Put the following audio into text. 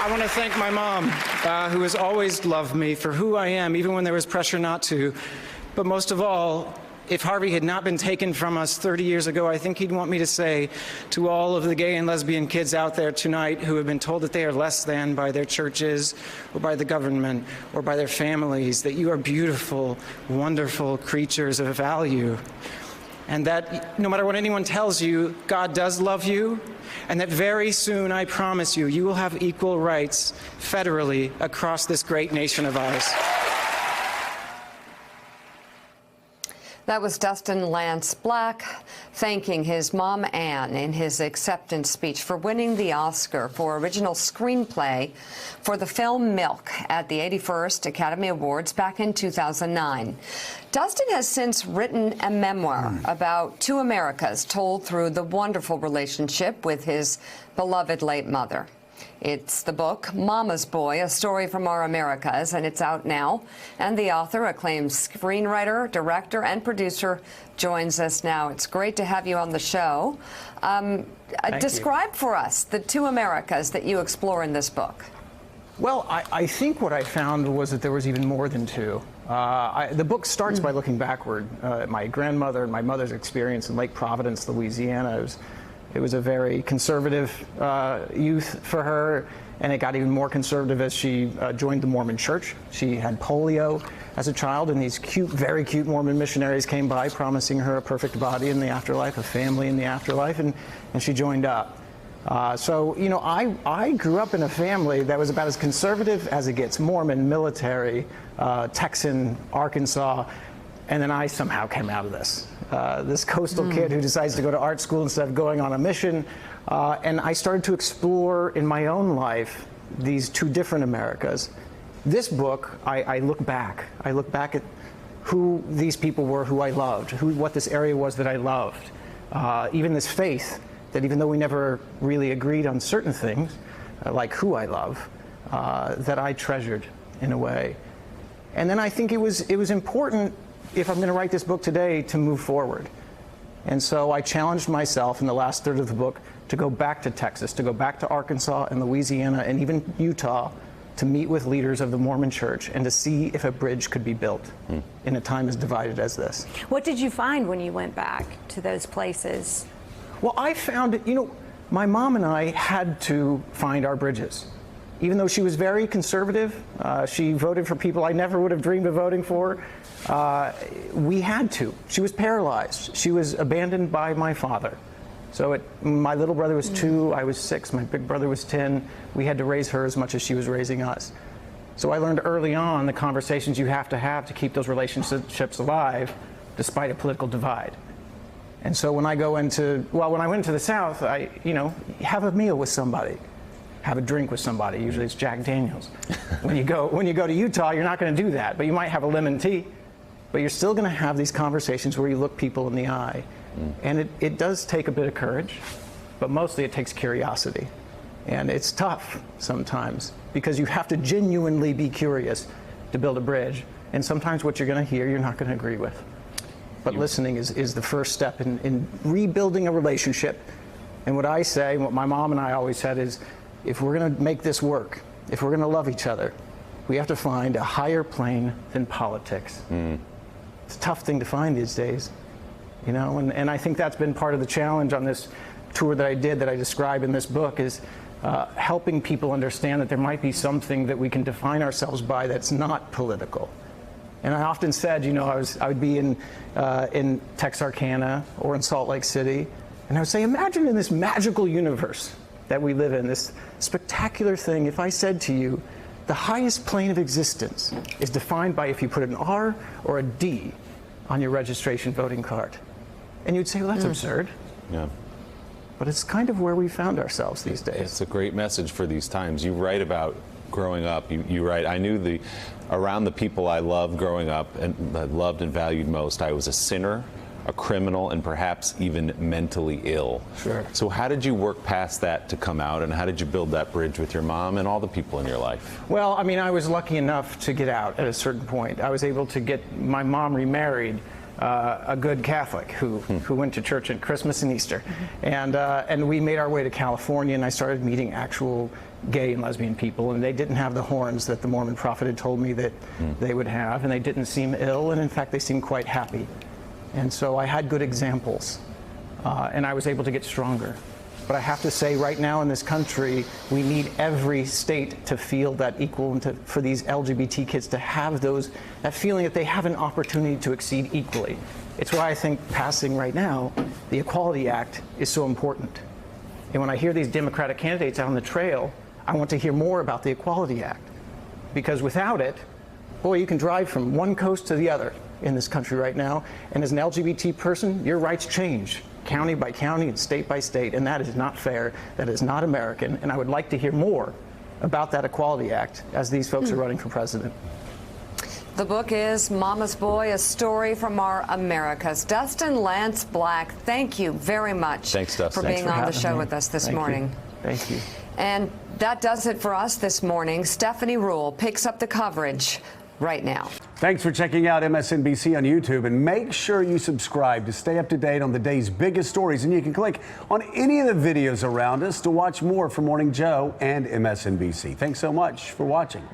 I want to thank my mom, who has always loved me for who I am, even when there was pressure not to. But most of all, if Harvey had not been taken from us 30 years ago, I think he'd want me to say to all of the gay and lesbian kids out there tonight who have been told that they are less than by their churches or by the government or by their families, that you are beautiful, wonderful creatures of value. And that no matter what anyone tells you, God does love you, and that very soon, I promise you, you will have equal rights federally across this great nation of ours. That was Dustin Lance Black thanking his mom, Anne, in his acceptance speech for winning the Oscar for Original Screenplay for the film Milk at the 81st Academy Awards back in 2009. Dustin has since written a memoir about two Americas told through the wonderful relationship with his beloved late mother. It's the book, Mama's Boy, A Story from Our Americas, and it's out now. And the author, acclaimed screenwriter, director, and producer, joins us now. It's great to have you on the show. Describe for us the two Americas that you explore in this book. Well, I think what I found was that there was even more than two. The book starts by looking backward. My grandmother and my mother's experience in Lake Providence, Louisiana. It was a very conservative youth for her, and it got even more conservative as she joined the Mormon Church. She had polio as a child, and these cute, very cute Mormon missionaries came by promising her a perfect body in the afterlife, a family in the afterlife, and she joined up. So, you know, I grew up in a family that was about as conservative as it gets, Mormon, military, Texan, Arkansas, and then I somehow came out of this. This coastal kid who decides to go to art school instead of going on a mission. And I started to explore in my own life these two different Americas. This book, I look back. I look back at who these people were, who I loved, what this area was that I loved. Even this faith, that even though we never really agreed on certain things, like who I love, that I treasured in a way. And then I think it was important, if I'm going to write this book today, to move forward. And so I challenged myself in the last third of the book to go back to Texas, to go back to Arkansas and Louisiana and even Utah to meet with leaders of the Mormon Church and to see if a bridge could be built in a time as divided as this. What did you find when you went back to those places? Well, I found, you know, my mom and I had to find our bridges. Even though she was very conservative, she voted for people I never would have dreamed of voting for. We had to. She was paralyzed. She was abandoned by my father. So my little brother was 2, I was 6, my big brother was 10. We had to raise her as much as she was raising us. So I learned early on the conversations you have to keep those relationships alive, despite a political divide. And so when I went to the South, have a meal with somebody. Have a drink with somebody. Usually it's Jack Daniels. When you go to Utah, you're not going to do that, but you might have a lemon tea. But you're still going to have these conversations where you look people in the eye. And it does take a bit of courage, but mostly it takes curiosity. And it's tough sometimes because you have to genuinely be curious to build a bridge. And sometimes what you're going to hear, you're not going to agree with. But listening is the first step in rebuilding a relationship. And what I say, what my mom and I always said is, if we're going to make this work, if we're going to love each other, we have to find a higher plane than politics. It's a tough thing to find these days, you know, and I think that's been part of the challenge on this tour that I did, that I describe in this book, is helping people understand that there might be something that we can define ourselves by that's not political. And I often said, you know, I would be in Texarkana or in Salt Lake City, and I would say, imagine in this magical universe that we live in, this spectacular thing, if I said to you, the highest plane of existence is defined by if you put an R or a D on your registration voting card. And you'd say, well, that's absurd. Yeah. But it's kind of where we found ourselves these days. It's a great message for these times. You write about growing up. You write, I knew around the people I loved growing up and I loved and valued most, I was a sinner, a criminal, and perhaps even mentally ill. Sure. So how did you work past that to come out, and how did you build that bridge with your mom and all the people in your life? Well, I mean, I was lucky enough to get out at a certain point. I was able to get my mom remarried, a good Catholic who went to church at Christmas and Easter. And we made our way to California, and I started meeting actual gay and lesbian people, and they didn't have the horns that the Mormon prophet had told me that they would have, and they didn't seem ill, and in fact they seemed quite happy. And so I had good examples, and I was able to get stronger. But I have to say, right now in this country, we need every state to feel that equal, and for these LGBT kids to have that feeling that they have an opportunity to exceed equally. It's why I think passing right now the Equality Act is so important. And when I hear these Democratic candidates out on the trail, I want to hear more about the Equality Act. Because without it, boy, you can drive from one coast to the other in this country right now. And as an LGBT person, your rights change county by county and state by state. And that is not fair. That is not American. And I would like to hear more about that Equality Act as these folks are running for president. The book is Mama's Boy, A Story from Our Americas. Dustin Lance Black, thank you very much. Thanks, Dustin. For being Thanks for on the having show me. with us this Thank you. morning. Thank you. And that does it for us this morning. Stephanie Ruhle picks up the coverage right now. Thanks for checking out MSNBC on YouTube, and make sure you subscribe to stay up to date on the day's biggest stories. And you can click on any of the videos around us to watch more from Morning Joe and MSNBC. Thanks so much for watching.